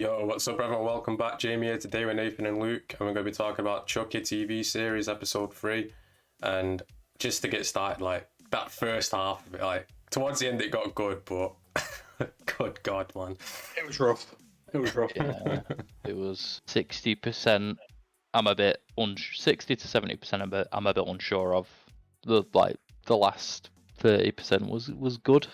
Yo, what's up, everyone? Welcome back. Jamie here today with Nathan and Luke, and we're going to be talking about Chucky TV series, episode 3. And just to get started, like, that first half of it, like, towards the end it got good, but good God, man. It was rough. It was rough. Yeah, it was 60%. I'm a bit 60 to 70%. I'm a bit unsure of. The last 30% was good.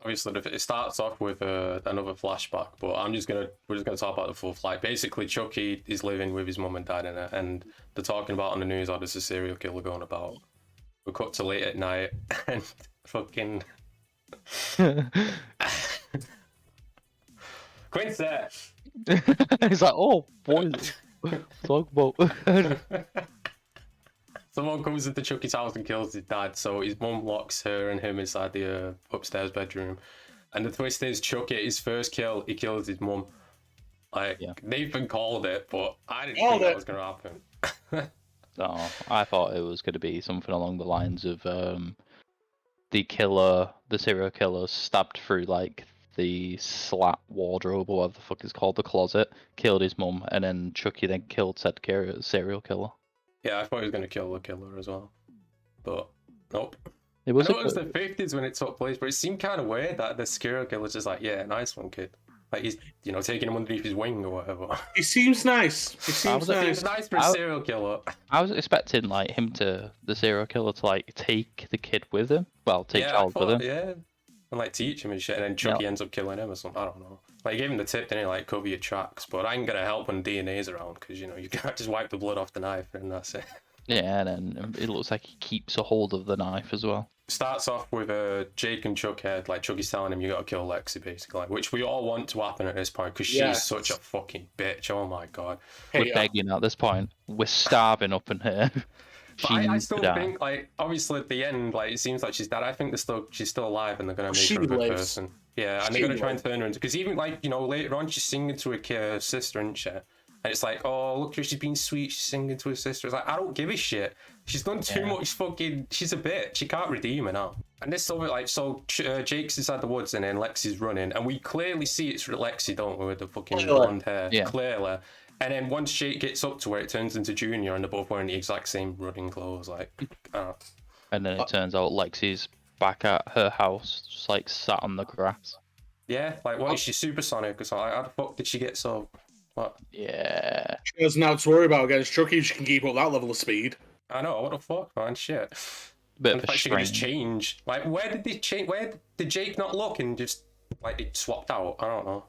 Obviously, it starts off with another flashback, but we're just gonna talk about the full flight. Basically, Chucky is living with his mum and dad in it, and they're talking about on the news how there's a serial killer going about. We cut to late at night, and fucking Quincy. He's like, oh, boys, talk about. Someone comes into Chucky's house and kills his dad, so his mum locks her and him inside the upstairs bedroom. And the twist is, Chucky, his first kill, he kills his mum. Like, Yeah. Nathan called it, but I didn't think that was going to happen. No, I thought it was going to be something along the lines of the serial killer stabbed through like the slat wardrobe or whatever the fuck it's called, the closet, killed his mum, and then Chucky then killed said serial killer. Yeah, I thought he was going to kill the killer as well. But, nope. It was, I know it was the 50s when it took place, but it seemed kind of weird that the serial killer's just like, yeah, nice one, kid. Like, he's, taking him underneath his wing or whatever. He seems nice. He seems nice. It's nice for a serial killer. I was expecting like the serial killer to like take the kid with him. Well, take Charles with him. Yeah. And like teach him and shit, and then Chucky ends up killing him or something. I don't know. Like, he gave him the tip, didn't he? Like, cover your tracks. But I ain't gonna help when DNA's around, because, you can't just wipe the blood off the knife and that's it. Yeah, and then it looks like he keeps a hold of the knife as well. Starts off with Jake and Chuck head, like Chucky's telling him you gotta kill Lexi, basically, which we all want to happen at this point because she's such a fucking bitch. Oh my God, we're begging at this point. We're starving up in here. I still think, like, obviously at the end, like, it seems like she's dead. I think she's still alive, and they're gonna make her a good person. Yeah, and they're gonna try and turn her into, because even like later on she's singing to her sister, isn't she? And it's like, oh, look, she's being sweet, she's singing to her sister. It's like, I don't give a shit. She's done too much fucking... She's a bitch. She can't redeem her now. And this over, like, so Jake's inside the woods and then Lexi's running. And we clearly see it's Lexi, don't we, with the fucking blonde hair. Yeah. Clearly. And then once Jake gets up to where it turns into Junior and they're both wearing the exact same running clothes, like... And then it turns out Lexi's back at her house, just, like, sat on the grass. Yeah, like, what is she, supersonic or something? Like, how the fuck did she get so... What? Yeah. She doesn't have to worry about against Chucky if she can keep up that level of speed. I know, what the fuck, man, shit. Bit in fact, she can just change. Like, where did they change? Where did Jake not look and just, like, it swapped out? I don't know.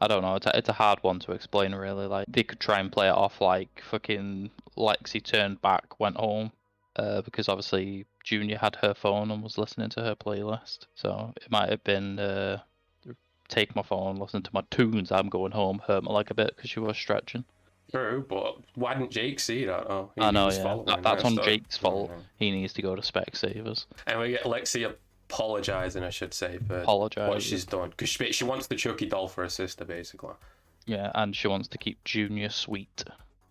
I don't know. It's a hard one to explain, really. Like, they could try and play it off like fucking Lexi turned back, went home, because obviously Junior had her phone and was listening to her playlist. So it might have been take my phone, listen to my tunes, I'm going home, hurt my leg a bit because she was stretching. True, but why didn't Jake see that? Oh, I know, yeah. That's on Jake's fault. He needs to go to Specsavers. And we get Lexi apologising, I should say, for what she's done. Because she wants the Chucky doll for her sister, basically. Yeah, and she wants to keep Junior sweet.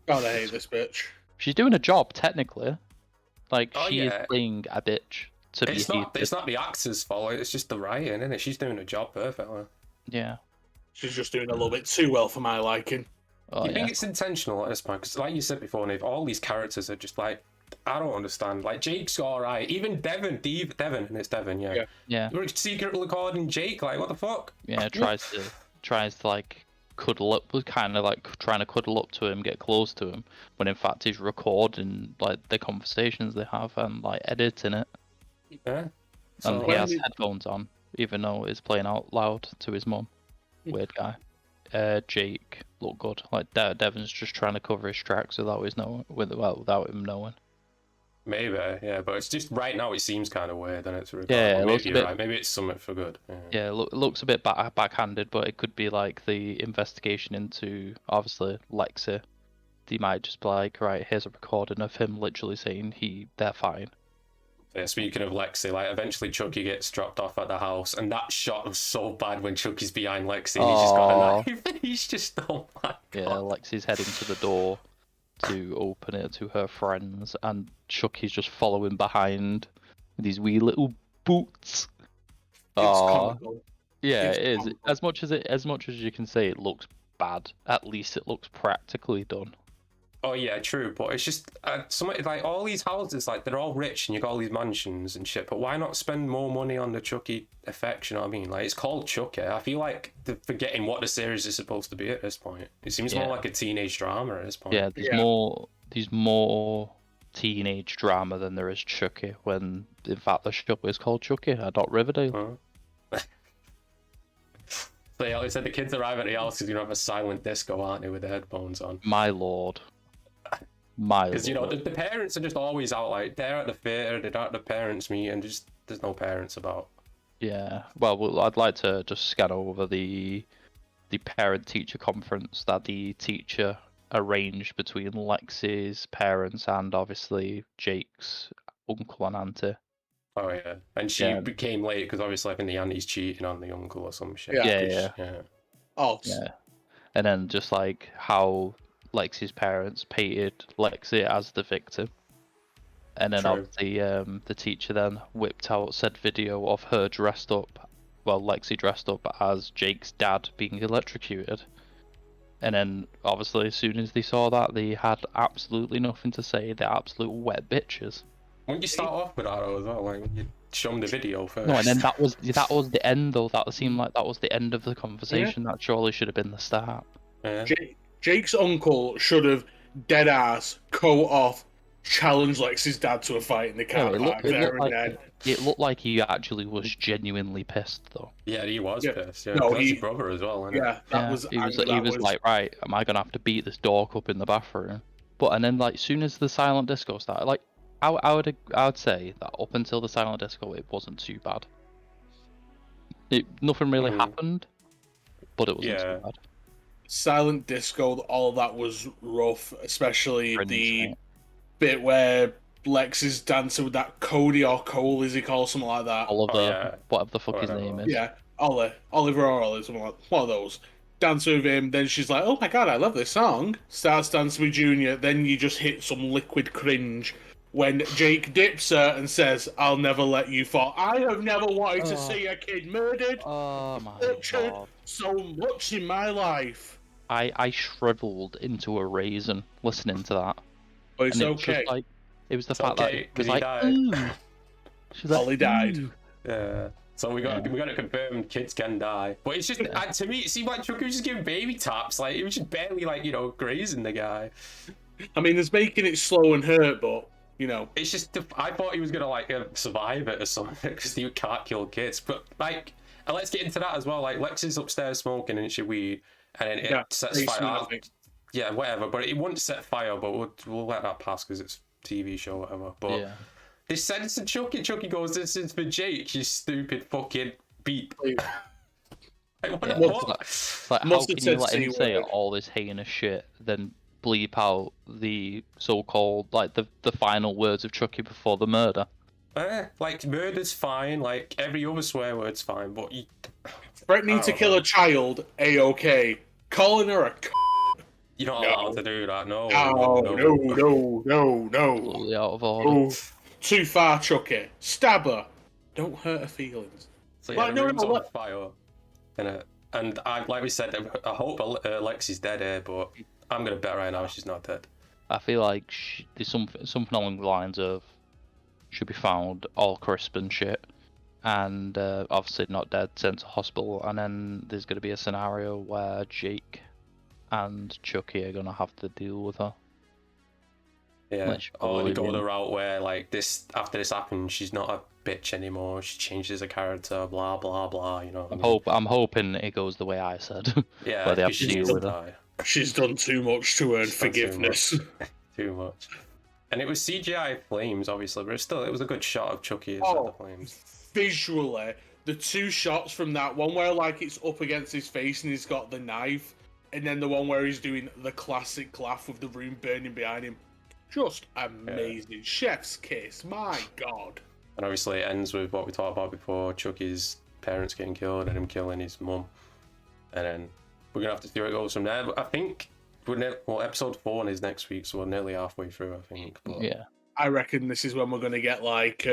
God, I hate this bitch. She's doing a job, technically. Like, she is playing a bitch to be hated. It's not the actor's fault, it's just the writing, isn't it? She's doing a job perfectly. Yeah. She's just doing a little bit too well for my liking. Do you think it's intentional at this point? Because like you said before, Nave, all these characters are just like, I don't understand. Like, Jake's alright. Even Devon, and it's Devon, yeah. We're secretly recording Jake, like, what the fuck? Yeah, tries to like cuddle up, kind of like trying to cuddle up to him, get close to him, when in fact he's recording like the conversations they have and like editing it. Yeah. And he has headphones on, even though it's playing out loud to his mum. Weird guy. Jake looked good. Like Devon's just trying to cover his tracks without him knowing. Maybe, yeah, but it's just right now it seems kind of weird, and it's maybe you're right. Maybe it's something for good. Yeah, it looks a bit backhanded, but it could be like the investigation into obviously Lexi. They might just be like, right, here's a recording of him literally saying they're fine. Yeah, speaking of Lexi, like eventually Chucky gets dropped off at the house, and that shot was so bad when Chucky's behind Lexi and he's just got a knife, and he's just, oh my God. Yeah, Lexi's heading to the door to open it to her friends, and Chucky's just following behind with these wee little boots. It's comical. Yeah, It's it is. horrible. As much as you can say it looks bad, at least it looks practically done. Oh yeah, true. But it's just like all these houses, like they're all rich and you got all these mansions and shit. But why not spend more money on the Chucky effects? You know what I mean? Like it's called Chucky. I feel like they're forgetting what the series is supposed to be at this point. It seems more like a teenage drama at this point. Yeah, there's more teenage drama than there is Chucky. When in fact the show is called Chucky, not Riverdale. So yeah, they said the kids arrive at the house because you have a silent disco, aren't they, with the headphones on? My lord. My Because you know lord. the parents are just always out, like they're at the theater, they're at the parents' meet, and just there's no parents about. Yeah. Well, I'd like to just scan over the parent-teacher conference that the teacher arranged between Lexi's parents and obviously Jake's uncle and auntie. Oh yeah, and she became late because obviously I think the auntie's cheating on the uncle or some shit. Yeah. Oh. Yeah. And then just like how Lexi's parents painted Lexi as the victim. And then obviously the teacher then whipped out said video of her dressed up, well, Lexi dressed up as Jake's dad being electrocuted. And then obviously as soon as they saw that, they had absolutely nothing to say. They're absolute wet bitches. When you start off with that as well, like you show them the video first. No, and then that was the end though. That seemed like that was the end of the conversation. That surely should have been the start. Yeah. Jake's uncle should have dead ass coat off, challenged Lexi's dad to a fight in the car park it looked like he actually was genuinely pissed though. Yeah, he was pissed. Yeah, no, his brother as well. He was like, right, am I gonna have to beat this dork up in the bathroom? But and then like, as soon as the silent disco started, like, I would say that up until the silent disco, it wasn't too bad. Nothing really happened, but it wasn't too bad. Silent disco, all of that was rough, especially the bit where Lex is dancing with that Cody or Cole, as he calls something like that. Whatever the fuck his name is. Yeah, Oliver or Ollie, something like one of those. Dancing with him, then she's like, "Oh my god, I love this song." Starts dancing with Junior, then you just hit some liquid cringe when Jake dips her and says, "I'll never let you fall." I have never wanted to see a kid murdered, tortured so much in my life. I shriveled into a raisin listening to that. But it's okay. It was the fact that it was like, she's like, Ollie died. Yeah. So we got it confirmed. Kids can die, but it's just to me it seemed like Chucky was just giving baby taps. Like it was just barely like grazing the guy. I mean, it's making it slow and hurt, but it's just I thought he was gonna like survive it or something because he can't kill kids. But like, and let's get into that as well. Like Lex is upstairs smoking and she weed, and then it sets fire. Yeah, whatever. But it wouldn't set fire. But we'll let that pass because it's a TV show, whatever. But they said it's a Chucky. Chucky goes, "This is for Jake. You stupid fucking beep." Like, what? Like, how can you let him say all this heinous shit, then bleep out the so-called like the final words of Chucky before the murder? Like murder's fine. Like every other swear word's fine, but you threatening to kill a child, a-okay. Calling her a you're not allowed to do that. No. Totally out of order. Oh, too far, Chucky. Stab her. Don't hurt her feelings. So yeah, the room's on fire. And like we said, I hope Lexi's dead here, but I'm gonna bet right now she's not dead. I feel like there's something along the lines of should be found all crisp and shit, and obviously not dead, sent to hospital, and then there's gonna be a scenario where Jake and Chucky are gonna have to deal with her. Yeah, or they go the route where like after this happens, she's not a bitch anymore. She changes her character, blah blah blah. I'm hoping it goes the way I said. Yeah, but they have to deal with her. She's done too much to earn forgiveness. Too much. And it was CGI flames, obviously, but it was a good shot of Chucky as the flames. Visually, the two shots from that one where like it's up against his face and he's got the knife, and then the one where he's doing the classic laugh with the room burning behind him. Just amazing. Yeah. Chef's kiss, my god. And obviously it ends with what we talked about before, Chucky's parents getting killed and him killing his mum. And then we're going to have to see where it goes from there. But I think episode 4 is next week, so we're nearly halfway through, I think. But yeah. I reckon this is when we're going to get like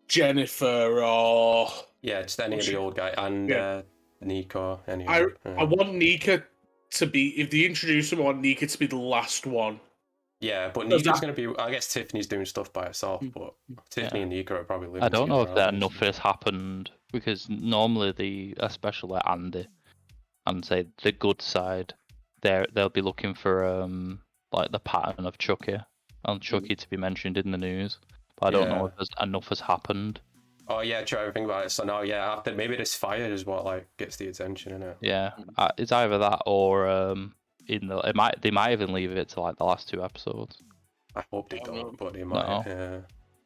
Jennifer or Yeah, just any of the old guy and Nico. I want Nika to be, if they introduce him, I want Nika to be the last one. Yeah, but Nika's going to be, I guess Tiffany's doing stuff by herself, but Tiffany and Nika are probably living I don't know if together, enough has happened, because normally especially Andy and say the good side, they'll be looking for like the pattern of Chucky and Chucky to be mentioned in the news. But I don't know if enough has happened. Oh yeah, try to think about it. So now, after maybe this fire is what like gets the attention, innit? Yeah, it's either that or they might even leave it to like the last 2 episodes. I hope they don't, but they might. Yeah.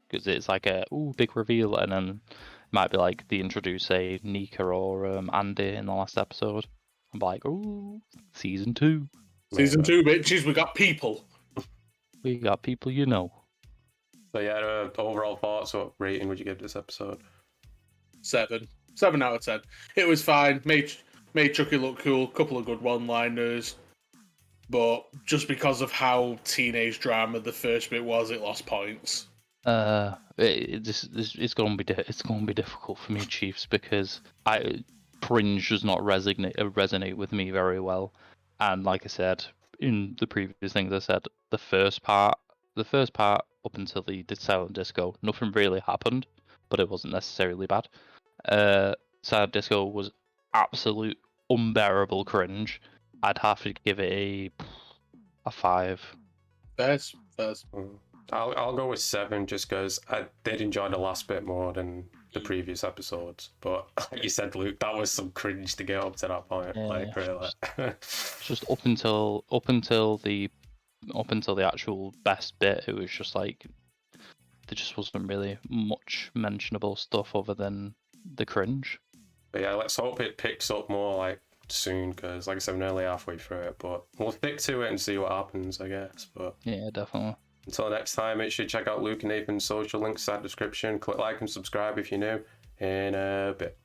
Because it's like a big reveal, and then it might be like they introduce a Nika or Andy in the last episode. I'm like, season 2. Season 2, bitches. We got people. We got people, you know. So yeah, overall thoughts. What rating would you give this episode? 7. 7 out of 10. It was fine. Made Chucky look cool. Couple of good one-liners. But just because of how teenage drama the first bit was, it lost points. It's going to be difficult for me, Chiefs, because cringe does not resonate with me very well. And like I said in the previous things, I said the first part up until the silent disco, nothing really happened, but it wasn't necessarily bad. Silent disco was absolute unbearable cringe. I'd have to give it a 5. Fairs. I'll go with 7 just because I did enjoy the last bit more than the previous episodes. But like you said, Luke, that was some cringe to get up to that point. Yeah, like really, just up until the actual best bit, it was just like there just wasn't really much mentionable stuff other than the cringe. But yeah, let's hope it picks up more like soon, because like I said, I'm nearly halfway through it. But we'll stick to it and see what happens, I guess. But yeah, definitely. Until next time, make sure you check out Luke and Nathan's social links in the description. Click like and subscribe if you're new. In a bit.